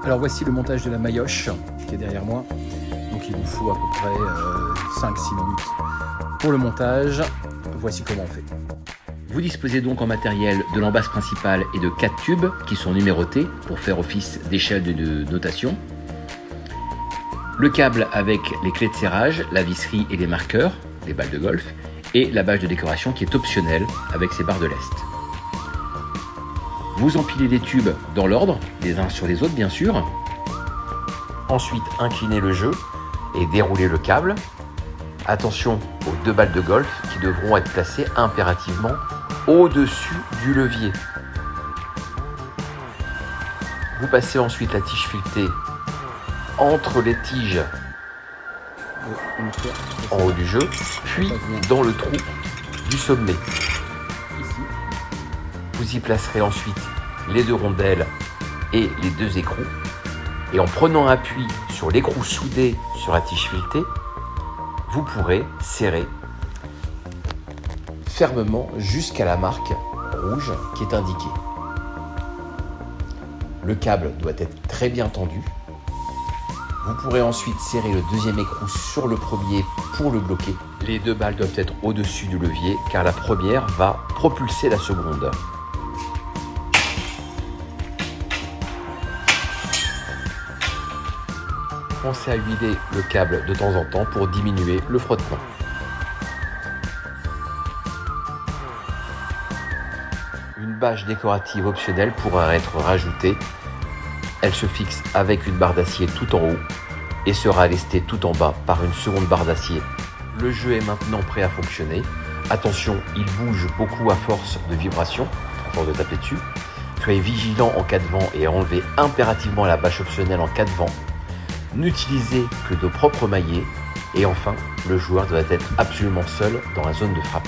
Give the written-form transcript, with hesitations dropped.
Alors voici le montage de la maillotche qui est derrière moi. Donc il vous faut à peu près 5-6 minutes pour le montage. Voici comment on fait. Vous disposez donc en matériel de l'embase principale et de 4 tubes qui sont numérotés pour faire office d'échelle de notation. Le câble avec les clés de serrage, la visserie et les marqueurs, les balles de golf, et la bâche de décoration qui est optionnelle avec ses barres de lest. Vous empilez les tubes dans l'ordre, les uns sur les autres bien sûr. Ensuite, inclinez le jeu et déroulez le câble. Attention aux 2 balles de golf qui devront être placées impérativement au-dessus du levier. Vous passez ensuite la tige filetée entre les tiges en haut du jeu, puis dans le trou du sommet. Vous y placerez ensuite les 2 rondelles et les 2 écrous. Et en prenant appui sur l'écrou soudé sur la tige filetée, vous pourrez serrer fermement jusqu'à la marque rouge qui est indiquée. Le câble doit être très bien tendu. Vous pourrez ensuite serrer le 2e écrou sur le premier pour le bloquer. Les 2 balles doivent être au-dessus du levier car la première va propulser la seconde. Pensez à huiler le câble de temps en temps pour diminuer le frottement. Une bâche décorative optionnelle pourra être rajoutée. Elle se fixe avec une barre d'acier tout en haut et sera lestée tout en bas par une seconde barre d'acier. Le jeu est maintenant prêt à fonctionner. Attention, il bouge beaucoup à force de vibration, à force de taper dessus. Soyez vigilant en cas de vent et enlevez impérativement la bâche optionnelle en cas de vent. N'utilisez que de propres maillets et enfin, le joueur doit être absolument seul dans la zone de frappe.